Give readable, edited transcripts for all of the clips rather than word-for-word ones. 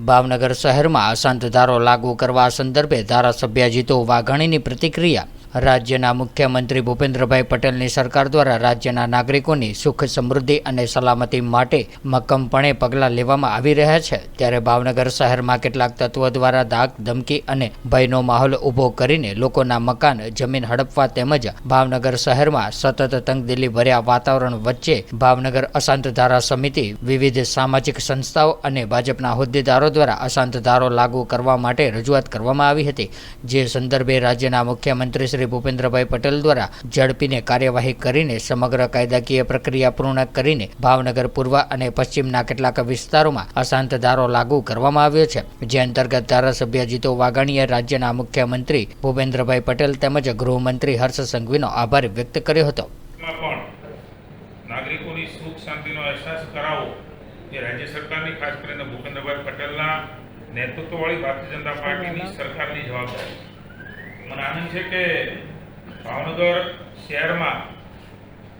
ભાવનગર શહેરમાં અશાંત ધારો લાગુ કરવા સંદર્ભે ધારાસભ્ય જીતુ વાઘાણીની પ્રતિક્રિયા। રાજ્યના મુખ્યમંત્રી ભૂપેન્દ્રભાઈ પટેલની સરકાર દ્વારા રાજ્યના નાગરિકોની સુખ સમૃદ્ધિ અને સલામતી માટે મક્કમપણે પગલાં લેવામાં આવી રહ્યા છે, ત્યારે ભાવનગર શહેરમાં કેટલાક તત્વો દ્વારા ધાક ધમકી અને ભયનો માહોલ ઊભો કરીને લોકોના મકાન જમીન હડપવા તેમજ ભાવનગર શહેરમાં સતત તંગદિલી ભર્યા વાતાવરણ વચ્ચે ભાવનગર અશાંત ધારા સમિતિ, વિવિધ સામાજિક સંસ્થાઓ અને ભાજપના હોદ્દેદારો દ્વારા અશાંત ધારો લાગુ કરવા માટે રજૂઆત કરવામાં આવી હતી, જે સંદર્ભે રાજ્યના મુખ્યમંત્રી શ્રી ભૂપેન્દ્રભાઈ પટેલ દ્વારા ઝડપીને કાર્યવાહી કરીને સમગ્ર કાયદાકીય પ્રક્રિયા પૂર્ણ કરીને ભાવનગર પૂર્વ અને પશ્ચિમના કેટલાક વિસ્તારોમાં અશાંત ધારો લાગુ કરવામાં આવ્યો છે, જે અંતર્ગત ધારાસભ્ય જીતુ વાઘાણીએ રાજ્યના મુખ્યમંત્રી ભૂપેન્દ્રભાઈ પટેલ તેમજ ગૃહમંત્રી હર્ષ સંઘવીનો આભાર વ્યક્ત કર્યો હતો। નાગરિકોની સુખ શાંતિનો અહેસાસ કરાવો એ રાજ્ય સરકારની, ખાસ કરીને ભૂપેન્દ્રભાઈ પટેલના નેતૃત્વવાળી ભારતીય જનતા પાર્ટીની સરકારની જવાબદારી છે। મને આનંદ છે કે ભાવનગર શહેરમાં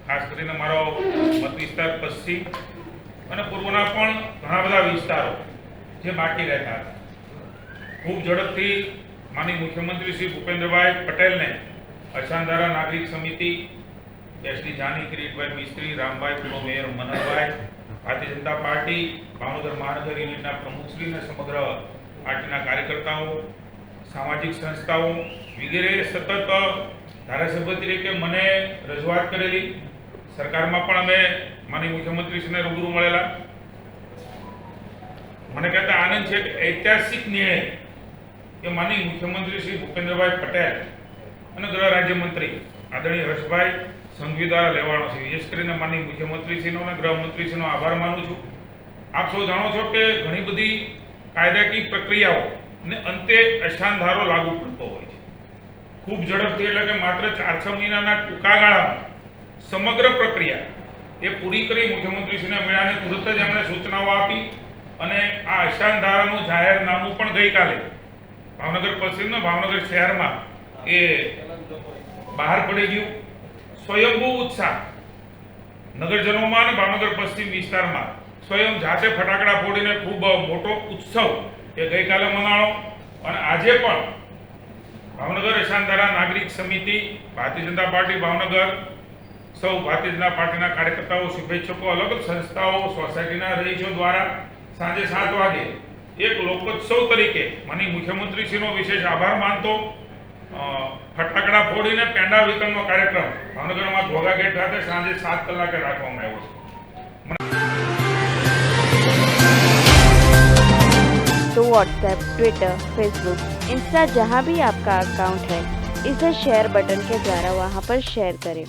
ખાસ કરીને મારો મત વિસ્તાર પશ્ચિમ અને પૂર્વના પણ ઘણા બધા વિસ્તારો જે બાકી રહેતા ખૂબ ઝડપથી માનનીય મુખ્યમંત્રી શ્રી ભૂપેન્દ્રભાઈ પટેલને અશાંત ધારા નાગરિક સમિતિ, એસડી જાની, કિરીટભાઈ મિસ્ત્રી, રામભાઈ, પૂર્વ મેયર મનોહરભાઈ, ભારતીય જનતા પાર્ટી ભાવનગર મહાનગર યુનિટના પ્રમુખશ્રી અને સમગ્ર પાર્ટીના કાર્યકર્તાઓ, સામાજિક સંસ્થાઓ વગેરે સતત ધારાસભ્ય તરીકે મને રજૂઆત કરેલી। સરકારમાં પણ અમે માનનીય મુખ્યમંત્રીશ્રીને રૂબરૂ મળેલા। મને કહેતા આનંદ છે કે ઐતિહાસિક નિર્ણય એ માનનીય મુખ્યમંત્રી શ્રી ભૂપેન્દ્રભાઈ પટેલ અને ગૃહ રાજ્યમંત્રી આદરણીય હર્ષભાઈ સંઘવી દ્વારા લેવાનો છે। વિશેષ કરીને માનનીય મુખ્યમંત્રીશ્રીનો અને ગૃહમંત્રીશ્રીનો આભાર માનું છું। આપ સૌ જાણો છો કે ઘણી બધી કાયદાકીય પ્રક્રિયાઓ ને અંતે અશાંત ધારો લાગુ પડતો હોય છે ખૂબ ઝડપથી, એટલે કે માત્ર 4-6 મહિનાના ટૂંકા ગાળામાં સમગ્ર પ્રક્રિયા એ પૂરી કરી મુખ્યમંત્રીશ્રીને મળ્યાને તુરંત જ એમણે સૂચનાઓ આપી અને આ અશાંત ધારાનું જાહેરનામું પણ ગઈકાલે ભાવનગર પશ્ચિમના ભાવનગર શહેરમાં એ બહાર પડી ગયું। સ્વયંભૂ ઉત્સાહ નગરજનોમાં અને ભાવનગર પશ્ચિમ વિસ્તારમાં સ્વયં જાતે ફટાકડા ફોડીને ખૂબ મોટો ઉત્સવ એ ગઈકાલે મનાણો અને આજે પણ ભાવનગર અશાંત ધારા નાગરિક સમિતિ, ભારતીય જનતા પાર્ટી ભાવનગર, સૌ ભારતીય જનતા પાર્ટીના કાર્યકર્તાઓ, શુભેચ્છકો, અલગ અલગ સંસ્થાઓ, સોસાયટીના રહીશો દ્વારા સાંજે 7 વાગે એક લોકોત્સવ તરીકે માનનીય મુખ્યમંત્રીશ્રીનો વિશેષ આભાર માનતો ફટાકડા ફોડીને પેંડા વિતરણનો કાર્યક્રમ ભાવનગરમાં ઘોઘા ગેટ ખાતે સાંજે 7 કલાકે રાખવામાં આવ્યો છે। तो व्हाट्सएप, ट्विटर, फेसबुक, इंस्टा जहाँ भी आपका अकाउंट है, इसे शेयर बटन के द्वारा वहाँ पर शेयर करें।